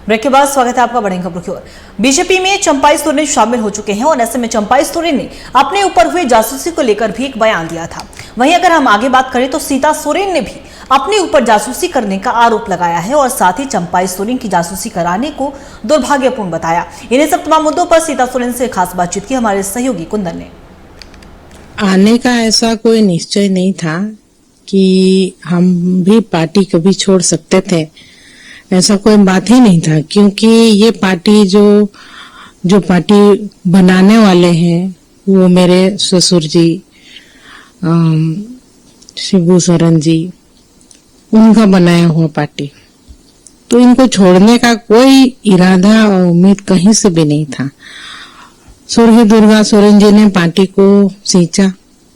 Break के बाद स्वागत है आपका बड़ी खबरों की ओर। बीजेपी में चंपाई सोरेन शामिल हो चुके हैं और ऐसे में चंपाई सोरेन ने अपने ऊपर हुए जासूसी को लेकर भी एक बयान दिया था। वहीं अगर हम आगे बात करें तो सीता सोरेन ने भी अपने ऊपर जासूसी करने का आरोप लगाया है और साथ ही चंपाई सोरेन की जासूसी कराने को दुर्भाग्यपूर्ण बताया। इन्हीं सब तमाम मुद्दों पर सीता सोरेन से खास बातचीत की हमारे सहयोगी कुंदन ने। आने का ऐसा कोई निश्चय नहीं था कि हम भी पार्टी कभी छोड़ सकते थे, ऐसा कोई बात ही नहीं था, क्योंकि ये पार्टी जो पार्टी बनाने वाले हैं वो मेरे ससुर जी शिबू सोरेन जी, उनका बनाया हुआ पार्टी, तो इनको छोड़ने का कोई इरादा और उम्मीद कहीं से भी नहीं था। स्वर्गीय दुर्गा सोरेन जी ने पार्टी को सींचा,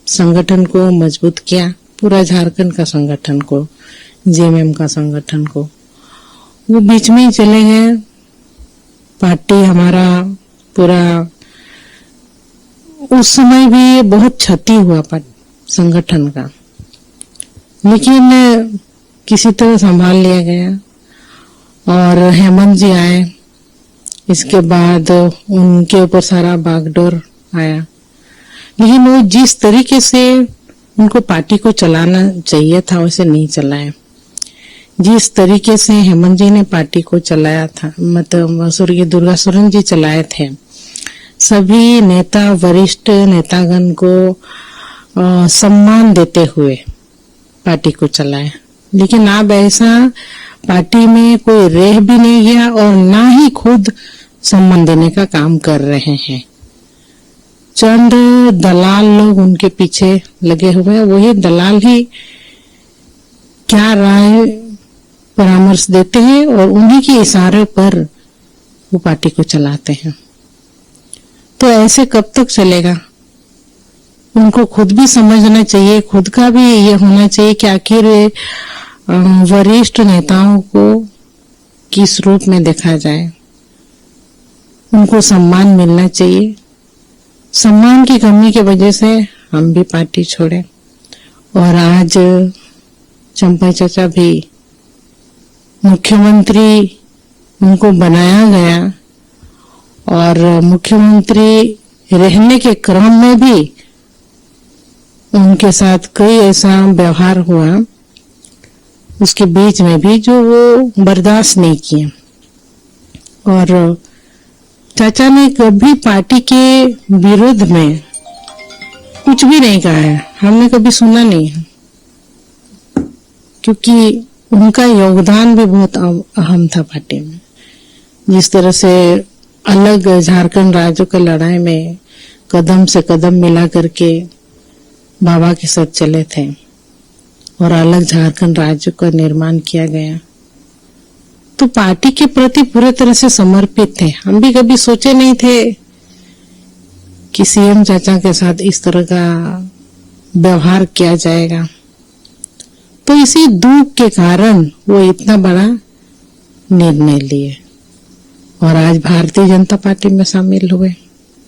संगठन को मजबूत किया, पूरा झारखंड का संगठन को, जेएमएम का संगठन को। वो बीच में ही चले गए। पार्टी हमारा पूरा उस समय भी बहुत क्षति हुआ संगठन का, लेकिन किसी तरह संभाल लिया गया और हेमंत जी आए। इसके बाद उनके ऊपर सारा बागडोर आया, लेकिन वो जिस तरीके से उनको पार्टी को चलाना चाहिए था वैसे नहीं चलाया। जिस तरीके से हेमंत जी ने पार्टी को चलाया था, मतलब स्वर्गीय दुर्गा सोरेन जी चलाए थे, सभी नेता वरिष्ठ नेतागण को सम्मान देते हुए पार्टी को चलाया, लेकिन अब ऐसा पार्टी में कोई रह भी नहीं गया और ना ही खुद सम्मान देने का काम कर रहे हैं। चंद दलाल लोग उनके पीछे लगे हुए, वही दलाल ही क्या राय परामर्श देते हैं और उन्हीं के इशारे पर वो पार्टी को चलाते हैं। तो ऐसे कब तक चलेगा? उनको खुद भी समझना चाहिए, खुद का भी ये होना चाहिए कि आखिर वरिष्ठ नेताओं को किस रूप में देखा जाए, उनको सम्मान मिलना चाहिए। सम्मान की कमी की वजह से हम भी पार्टी छोड़े और आज चंपाई चाचा भी मुख्यमंत्री उनको बनाया गया और मुख्यमंत्री रहने के क्रम में भी उनके साथ कई ऐसा व्यवहार हुआ, उसके बीच में भी जो वो बर्दाश्त नहीं किए। और चाचा ने कभी पार्टी के विरोध में कुछ भी नहीं कहा है, हमने कभी सुना नहीं है, क्योंकि उनका योगदान भी बहुत अहम था पार्टी में। जिस तरह से अलग झारखंड राज्य के लड़ाई में कदम से कदम मिला करके बाबा के साथ चले थे और अलग झारखंड राज्य का निर्माण किया गया, तो पार्टी के प्रति पूरी तरह से समर्पित थे। हम भी कभी सोचे नहीं थे कि सीएम चाचा के साथ इस तरह का व्यवहार किया जाएगा। तो इसी दुख के कारण वो इतना बड़ा निर्णय लिए और आज भारतीय जनता पार्टी में शामिल हुए।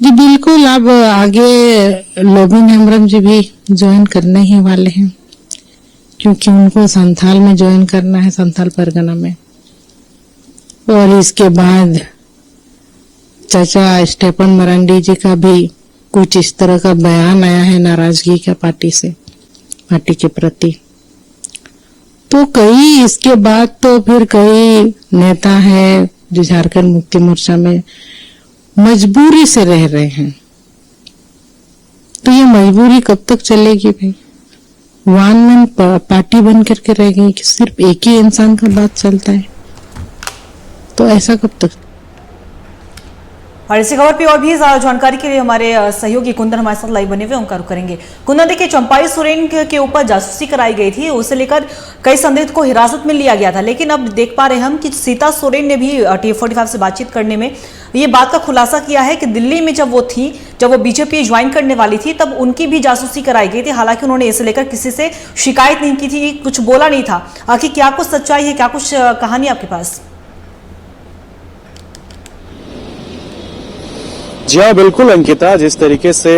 जी बिल्कुल, अब आगे लोबिन हेम्ब्रम जी भी ज्वाइन करने ही वाले हैं, क्योंकि उनको संथाल में ज्वाइन करना है, संथाल परगना में। और इसके बाद चाचा स्टेफन मरांडी जी का भी कुछ इस तरह का बयान आया है नाराजगी का पार्टी से, पार्टी के प्रति। तो कई इसके बाद तो फिर कई नेता है जो झारखंड मुक्ति मोर्चा में मजबूरी से रह रहे हैं। तो ये मजबूरी कब तक चलेगी भाई? वन मैन पार्टी बन करके रह गई कि सिर्फ एक ही इंसान का बात चलता है, तो ऐसा कब तक? और इसी खबर पे और भी ज्यादा जानकारी के लिए हमारे सहयोगी कुंदन हमारे साथ लाइव बने हुए उनका रुख करेंगे। कुंदन, देखिए चंपाई सोरेन के ऊपर जासूसी कराई गई थी, उसे लेकर कई संदिग्ध को हिरासत में लिया गया था, लेकिन अब देख पा रहे हैं हम कि सीता सोरेन ने भी T45 से बातचीत करने में ये बात का खुलासा किया है कि दिल्ली में जब वो बीजेपी ज्वाइन करने वाली थी तब उनकी भी जासूसी कराई गई थी। हालांकि उन्होंने इसे लेकर किसी से शिकायत नहीं की थी, कुछ बोला नहीं था। आखिर क्या कुछ सच्चाई है, क्या कुछ कहानी आपके पास? जी हाँ, बिल्कुल अंकिता, जिस तरीके से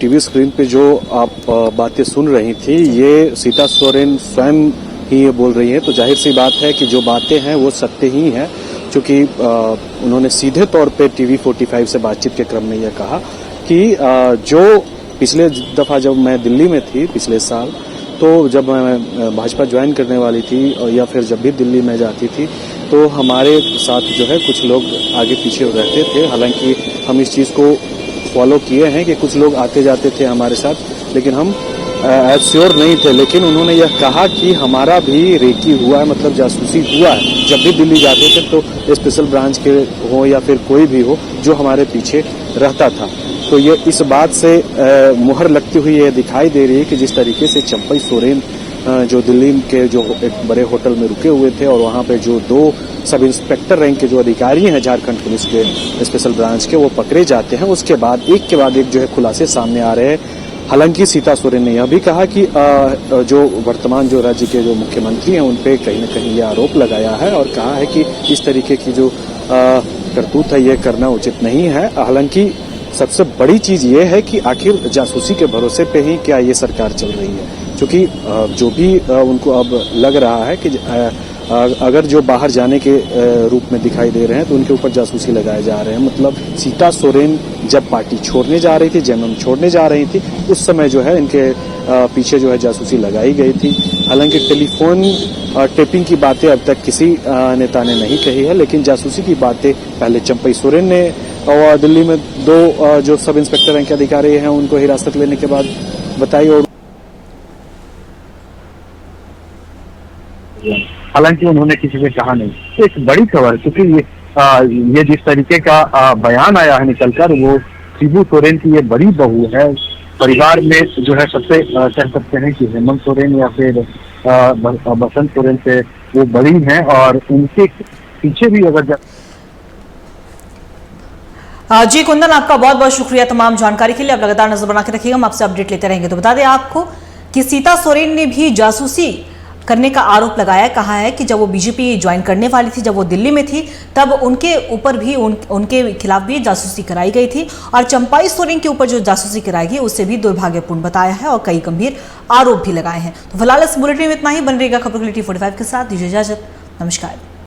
टीवी स्क्रीन पे जो आप बातें सुन रही थी, ये सीता सोरेन स्वयं ही ये बोल रही है, तो जाहिर सी बात है कि जो बातें हैं वो सत्य ही हैं। क्योंकि उन्होंने सीधे तौर पे टीवी 45 से बातचीत के क्रम में यह कहा कि जो पिछले दफा जब मैं दिल्ली में थी पिछले साल, तो जब मैं भाजपा ज्वाइन करने वाली थी या फिर जब भी दिल्ली में जाती थी तो हमारे साथ जो है कुछ लोग आगे पीछे रहते थे। हालांकि हम इस चीज़ को फॉलो किए हैं कि कुछ लोग आते जाते थे हमारे साथ, लेकिन हम एज श्योर नहीं थे। लेकिन उन्होंने यह कहा कि हमारा भी रेकी हुआ है, मतलब जासूसी हुआ है। जब भी दिल्ली जाते थे तो स्पेशल ब्रांच के हो या फिर कोई भी हो जो हमारे पीछे रहता था। तो ये इस बात से मुहर लगती हुई ये दिखाई दे रही है कि जिस तरीके से चंपई सोरेन जो दिल्ली के जो एक बड़े होटल में रुके हुए थे और वहां पे जो 2 सब इंस्पेक्टर रैंक के जो अधिकारी हैं झारखंड पुलिस के स्पेशल ब्रांच के, वो पकड़े जाते हैं। उसके बाद एक के बाद एक जो है खुलासे सामने आ रहे हैं। हालांकि सीता सोरेन ने यह भी कहा कि जो वर्तमान जो राज्य के जो मुख्यमंत्री हैं उन पे कहीं न कहीं ये आरोप लगाया है और कहा है कि इस तरीके की जो करतूत है ये करना उचित नहीं है। हालांकि सबसे बड़ी चीज ये है कि आखिर जासूसी के भरोसे पे ही क्या ये सरकार चल रही है, क्योंकि जो भी उनको अब लग रहा है कि अगर जो बाहर जाने के रूप में दिखाई दे रहे हैं तो उनके ऊपर जासूसी लगाए जा रहे हैं। मतलब सीता सोरेन जब पार्टी छोड़ने जा रही थी, जेएमएम छोड़ने जा रही थी, उस समय जो है इनके पीछे जो है जासूसी लगाई गई थी। हालांकि टेलीफोन टेपिंग की बातें अब तक किसी नेता ने नहीं कही है, लेकिन जासूसी की बातें पहले चंपई सोरेन ने और दिल्ली में 2 जो सब इंस्पेक्टर रैंक के अधिकारी हैं उनको हिरासत लेने के बाद बताई। और हालांकि उन्होंने किसी से कहा नहीं। तो एक बड़ी खबर, क्योंकि ये जिस तरीके का बयान आया है निकलकर, वो शिबू सोरेन की ये बड़ी बहू है। परिवार में जो है सबसे कह सकते हैं कि हेमंत सोरेन या फिर बसंत सोरेन से वो बड़ी हैं और उनके पीछे भी अगर जी कुंदन, आपका बहुत बहुत शुक्रिया तमाम जानकारी के लिए। आप लगातार नजर बना के रखिएगा, हम आपसे अपडेट लेते रहेंगे। तो बता दें आपको कि सीता सोरेन ने भी जासूसी करने का आरोप लगाया, कहा है कि जब वो बीजेपी ज्वाइन करने वाली थी, जब वो दिल्ली में थी, तब उनके ऊपर भी उनके खिलाफ भी जासूसी कराई गई थी और चंपाई सोरेन के ऊपर जो जासूसी कराई गई उससे भी दुर्भाग्यपूर्ण बताया है और कई गंभीर आरोप भी लगाए हैं। तो फिलहाल इस बुलेटिन में इतना ही। बन रहेगा खबर के लिए T45 के साथ। दीजिए इजाजत, नमस्कार।